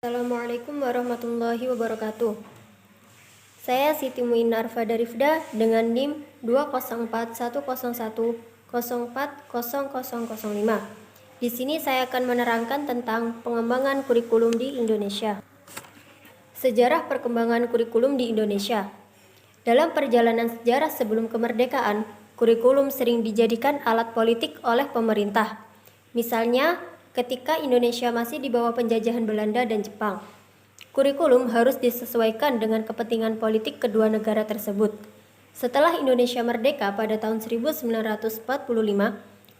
Assalamualaikum warahmatullahi wabarakatuh. Saya Siti Muinar Fadarifda dengan NIM 20410104005. Di sini saya akan menerangkan tentang pengembangan kurikulum di Indonesia. Sejarah perkembangan kurikulum di Indonesia. Dalam perjalanan sejarah sebelum kemerdekaan, kurikulum sering dijadikan alat politik oleh pemerintah. Misalnya, ketika Indonesia masih di bawah penjajahan Belanda dan Jepang, kurikulum harus disesuaikan dengan kepentingan politik kedua negara tersebut. Setelah Indonesia merdeka pada tahun 1945,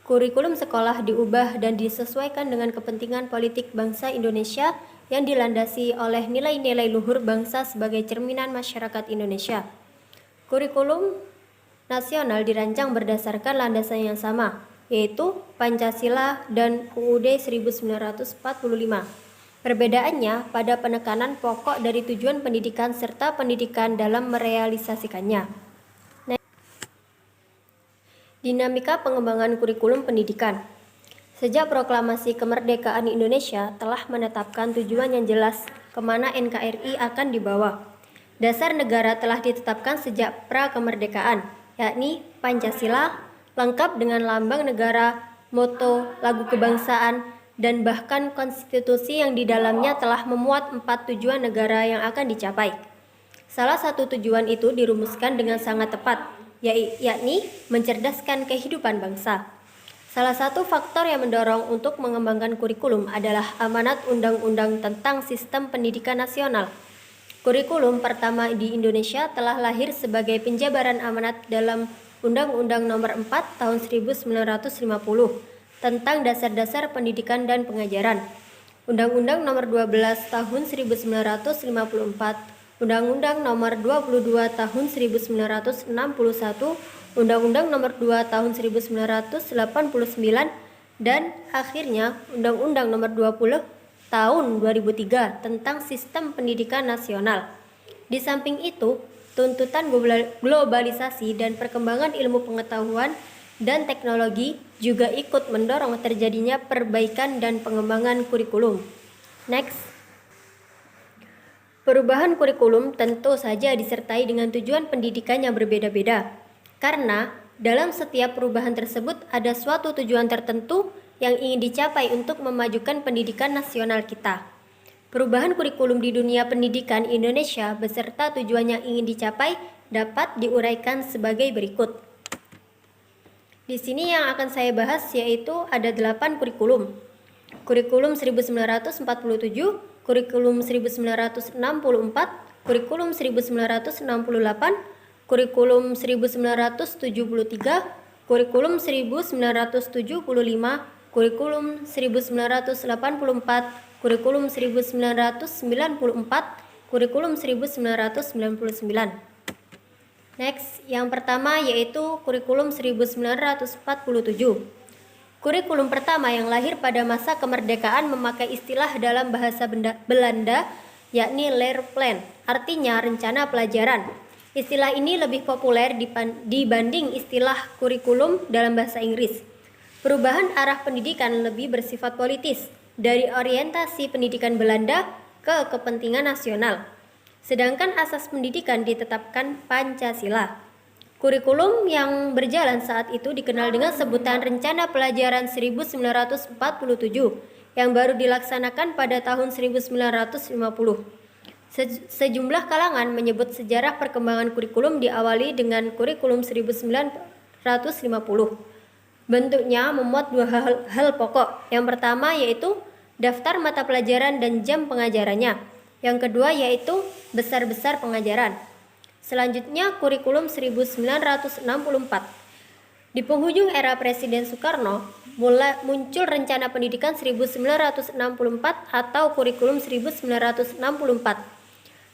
kurikulum sekolah diubah dan disesuaikan dengan kepentingan politik bangsa Indonesia yang dilandasi oleh nilai-nilai luhur bangsa sebagai cerminan masyarakat Indonesia. Kurikulum nasional dirancang berdasarkan landasan yang sama, yaitu Pancasila dan UUD 1945. Perbedaannya pada penekanan pokok dari tujuan pendidikan serta pendidikan dalam merealisasikannya. Dinamika pengembangan kurikulum pendidikan. Sejak proklamasi kemerdekaan Indonesia telah menetapkan tujuan yang jelas kemana NKRI akan dibawa. Dasar negara telah ditetapkan sejak pra-kemerdekaan, yakni Pancasila, lengkap dengan lambang negara, moto, lagu kebangsaan, dan bahkan konstitusi yang di dalamnya telah memuat 4 tujuan negara yang akan dicapai. Salah satu tujuan itu dirumuskan dengan sangat tepat, yakni mencerdaskan kehidupan bangsa. Salah satu faktor yang mendorong untuk mengembangkan kurikulum adalah amanat Undang-Undang tentang Sistem Pendidikan Nasional. Kurikulum pertama di Indonesia telah lahir sebagai penjabaran amanat dalam Undang-Undang Nomor 4 Tahun 1950 tentang Dasar-Dasar Pendidikan dan Pengajaran, Undang-Undang Nomor 12 Tahun 1954, Undang-Undang Nomor 22 Tahun 1961, Undang-Undang Nomor 2 Tahun 1989, dan akhirnya Undang-Undang Nomor 20 Tahun 2003 tentang Sistem Pendidikan Nasional. Di samping itu, tuntutan globalisasi dan perkembangan ilmu pengetahuan dan teknologi juga ikut mendorong terjadinya perbaikan dan pengembangan kurikulum. Next. Perubahan kurikulum tentu saja disertai dengan tujuan pendidikan yang berbeda-beda, karena dalam setiap perubahan tersebut ada suatu tujuan tertentu yang ingin dicapai untuk memajukan pendidikan nasional kita. Perubahan kurikulum di dunia pendidikan Indonesia beserta tujuan yang ingin dicapai dapat diuraikan sebagai berikut. Di sini yang akan saya bahas yaitu ada 8 kurikulum. Kurikulum 1947, kurikulum 1964, kurikulum 1968, kurikulum 1973, kurikulum 1975, kurikulum 1984, kurikulum 1994, kurikulum 1999. Next, yang pertama yaitu kurikulum 1947. Kurikulum pertama yang lahir pada masa kemerdekaan memakai istilah dalam bahasa Belanda yakni leerplan, artinya rencana pelajaran. Istilah ini lebih populer dibanding istilah kurikulum dalam bahasa Inggris. Perubahan arah pendidikan lebih bersifat politis, dari orientasi pendidikan Belanda ke kepentingan nasional. Sedangkan asas pendidikan ditetapkan Pancasila. Kurikulum yang berjalan saat itu dikenal dengan sebutan Rencana Pelajaran 1947 yang baru dilaksanakan pada tahun 1950. Sejumlah kalangan menyebut sejarah perkembangan kurikulum diawali dengan kurikulum 1950. Bentuknya memuat 2 hal pokok. Yang pertama yaitu daftar mata pelajaran dan jam pengajarannya. Yang kedua yaitu besar-besar pengajaran. Selanjutnya kurikulum 1964. Di penghujung era Presiden Soekarno, muncul Rencana Pendidikan 1964 atau kurikulum 1964.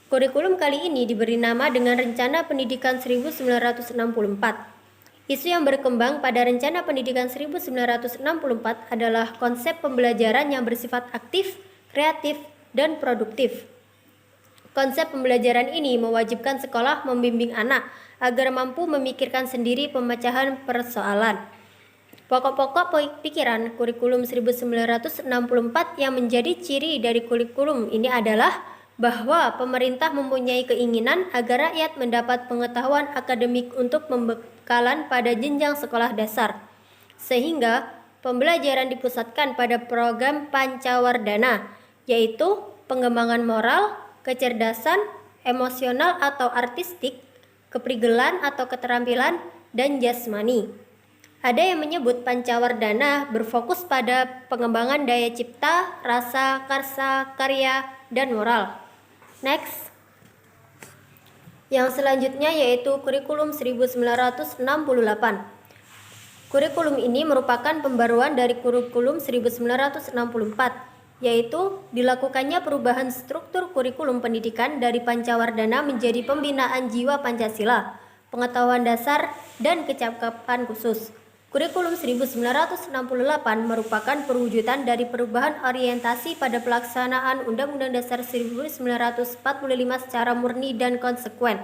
Kurikulum kali ini diberi nama dengan Rencana Pendidikan 1964. Isu yang berkembang pada Rencana Pendidikan 1964 adalah konsep pembelajaran yang bersifat aktif, kreatif, dan produktif. Konsep pembelajaran ini mewajibkan sekolah membimbing anak agar mampu memikirkan sendiri pemecahan persoalan. Pokok-pokok pikiran kurikulum 1964 yang menjadi ciri dari kurikulum ini adalah bahwa pemerintah mempunyai keinginan agar rakyat mendapat pengetahuan akademik untuk pembekalan pada jenjang sekolah dasar, sehingga pembelajaran dipusatkan pada program Pancawardhana, yaitu pengembangan moral, kecerdasan, emosional atau artistik, keprigelan atau keterampilan, dan jasmani. Ada yang menyebut Pancawardhana berfokus pada pengembangan daya cipta, rasa, karsa, karya, dan moral. Next. Yang selanjutnya yaitu kurikulum 1968. Kurikulum ini merupakan pembaruan dari kurikulum 1964, yaitu dilakukannya perubahan struktur kurikulum pendidikan dari Pancawardhana menjadi pembinaan jiwa Pancasila, pengetahuan dasar, dan kecakapan khusus. Kurikulum 1968 merupakan perwujudan dari perubahan orientasi pada pelaksanaan Undang-Undang Dasar 1945 secara murni dan konsekuen.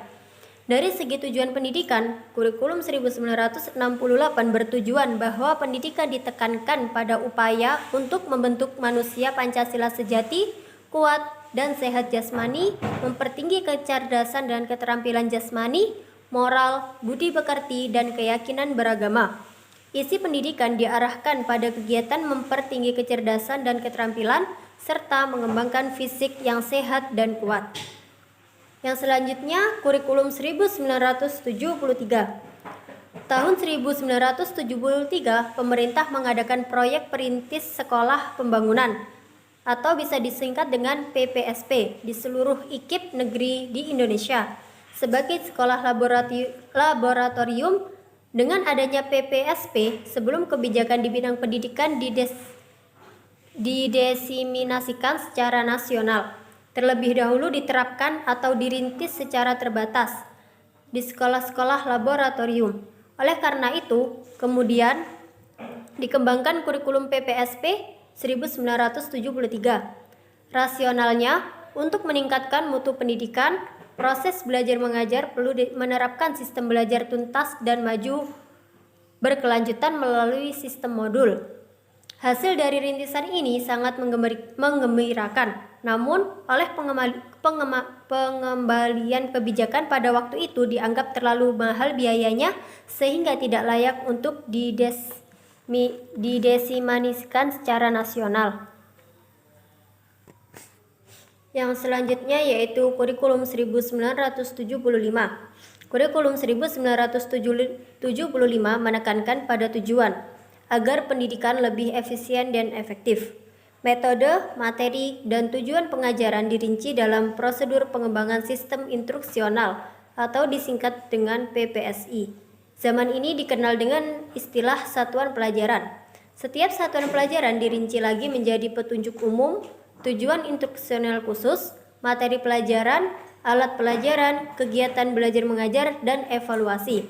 Dari segi tujuan pendidikan, kurikulum 1968 bertujuan bahwa pendidikan ditekankan pada upaya untuk membentuk manusia Pancasila sejati, kuat, dan sehat jasmani, mempertinggi kecerdasan dan keterampilan jasmani, moral, budi pekerti, dan keyakinan beragama. Isi pendidikan diarahkan pada kegiatan mempertinggi kecerdasan dan keterampilan, serta mengembangkan fisik yang sehat dan kuat. Yang selanjutnya, kurikulum 1973. Tahun 1973, pemerintah mengadakan proyek perintis sekolah pembangunan, atau bisa disingkat dengan PPSP, di seluruh IKIP negeri di Indonesia. Sebagai sekolah laboratorium, dengan adanya PPSP, sebelum kebijakan di bidang pendidikan didesiminasikan secara nasional, terlebih dahulu diterapkan atau dirintis secara terbatas di sekolah-sekolah laboratorium. Oleh karena itu, kemudian dikembangkan kurikulum PPSP 1973. Rasionalnya, untuk meningkatkan mutu pendidikan, proses belajar mengajar perlu menerapkan sistem belajar tuntas dan maju berkelanjutan melalui sistem modul. Hasil dari rintisan ini sangat menggembirakan. Namun, oleh pengembalian kebijakan pada waktu itu dianggap terlalu mahal biayanya sehingga tidak layak untuk didesiminasikan secara nasional. Yang selanjutnya yaitu kurikulum 1975. Kurikulum 1975 menekankan pada tujuan agar pendidikan lebih efisien dan efektif. Metode, materi, dan tujuan pengajaran dirinci dalam prosedur pengembangan sistem instruksional atau disingkat dengan PPSI. Zaman ini dikenal dengan istilah satuan pelajaran. Setiap satuan pelajaran dirinci lagi menjadi petunjuk umum, tujuan instruksional khusus, materi pelajaran, alat pelajaran, kegiatan belajar mengajar, dan evaluasi.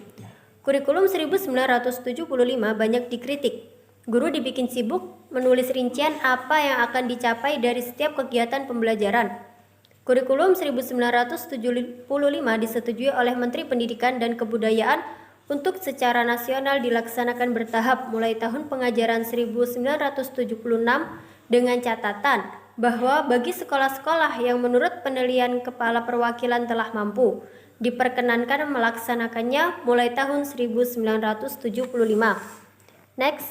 Kurikulum 1975 banyak dikritik. Guru dibikin sibuk menulis rincian apa yang akan dicapai dari setiap kegiatan pembelajaran. Kurikulum 1975 disetujui oleh Menteri Pendidikan dan Kebudayaan untuk secara nasional dilaksanakan bertahap mulai tahun pengajaran 1976 dengan catatan bahwa bagi sekolah-sekolah yang menurut penilaian Kepala Perwakilan telah mampu, diperkenankan melaksanakannya mulai tahun 1975. Next.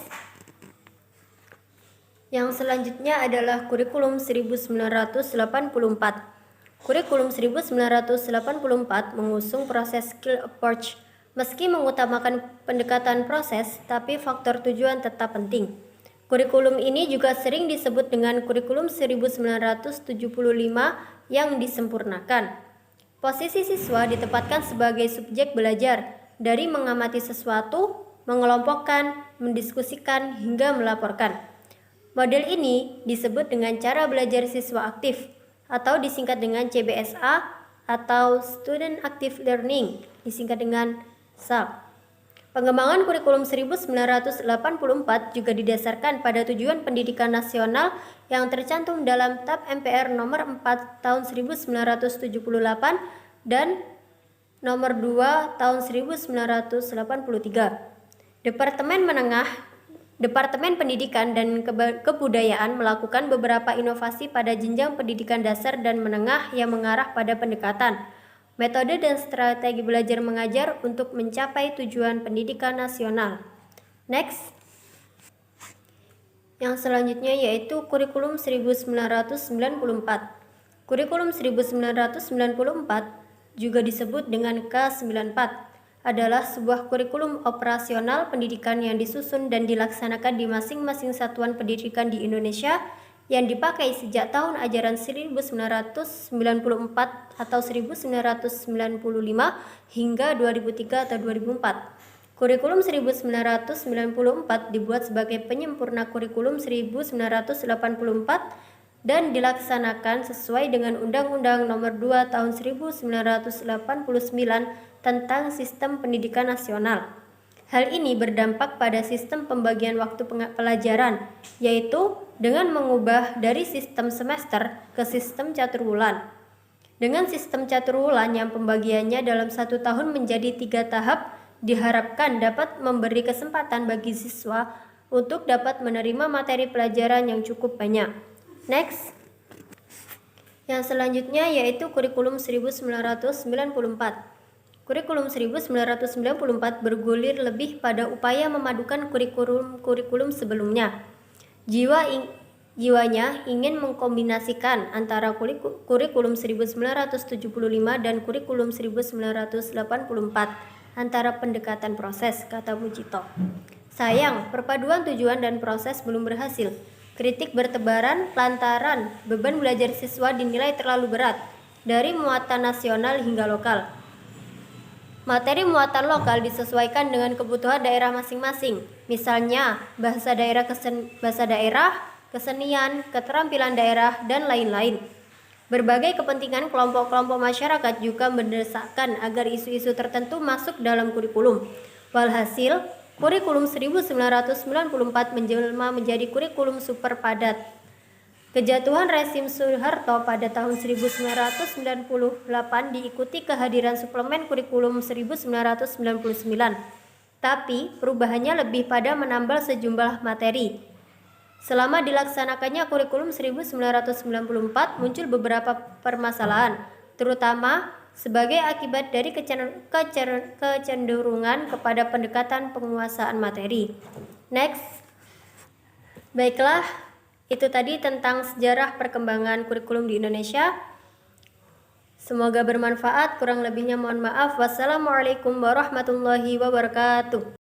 Yang selanjutnya adalah kurikulum 1984. Kurikulum 1984 mengusung proses skill approach. Meski mengutamakan pendekatan proses, tapi faktor tujuan tetap penting. Kurikulum ini juga sering disebut dengan kurikulum 1975 yang disempurnakan. Posisi siswa ditempatkan sebagai subjek belajar, dari mengamati sesuatu, mengelompokkan, mendiskusikan, hingga melaporkan. Model ini disebut dengan cara belajar siswa aktif, atau disingkat dengan CBSA, atau Student Active Learning, disingkat dengan SAL. Pengembangan kurikulum 1984 juga didasarkan pada tujuan pendidikan nasional yang tercantum dalam TAP MPR nomor 4 tahun 1978 dan nomor 2 tahun 1983. Departemen Menengah Departemen Pendidikan dan Kebudayaan melakukan beberapa inovasi pada jenjang pendidikan dasar dan menengah yang mengarah pada pendekatan, metode dan strategi belajar mengajar untuk mencapai tujuan pendidikan nasional. Next. Yang selanjutnya yaitu Kurikulum 1994. Kurikulum 1994 juga disebut dengan K94 adalah sebuah kurikulum operasional pendidikan yang disusun dan dilaksanakan di masing-masing satuan pendidikan di Indonesia yang dipakai sejak tahun ajaran 1994 atau 1995 hingga 2003 atau 2004. Kurikulum 1994 dibuat sebagai penyempurna kurikulum 1984 dan dilaksanakan sesuai dengan Undang-Undang Nomor 2 Tahun 1989 tentang Sistem Pendidikan Nasional. Hal ini berdampak pada sistem pembagian waktu pelajaran, yaitu dengan mengubah dari sistem semester ke sistem caturwulan. Dengan sistem caturwulan yang pembagiannya dalam 1 tahun menjadi 3 tahap, diharapkan dapat memberi kesempatan bagi siswa untuk dapat menerima materi pelajaran yang cukup banyak. Next. Yang selanjutnya yaitu Kurikulum 1994. Kurikulum 1994 bergulir lebih pada upaya memadukan kurikulum sebelumnya. Jiwanya ingin mengkombinasikan antara kurikulum 1975 dan kurikulum 1984 antara pendekatan proses, kata Mujito. Sayang, perpaduan tujuan dan proses belum berhasil. Kritik bertebaran lantaran beban belajar siswa dinilai terlalu berat, dari muatan nasional hingga lokal. Materi muatan lokal disesuaikan dengan kebutuhan daerah masing-masing, misalnya bahasa daerah, kesenian, keterampilan daerah, dan lain-lain. Berbagai kepentingan kelompok-kelompok masyarakat juga mendesakkan agar isu-isu tertentu masuk dalam kurikulum. Walhasil, kurikulum 1994 menjelma menjadi kurikulum super padat. Kejatuhan rezim Soeharto pada tahun 1998 diikuti kehadiran suplemen kurikulum 1999. Tapi perubahannya lebih pada menambal sejumlah materi. Selama dilaksanakannya kurikulum 1994 muncul beberapa permasalahan, terutama sebagai akibat dari kecenderungan kepada pendekatan penguasaan materi. Next. Baiklah, itu tadi tentang sejarah perkembangan kurikulum di Indonesia. Semoga bermanfaat, kurang lebihnya mohon maaf. Wassalamualaikum warahmatullahi wabarakatuh.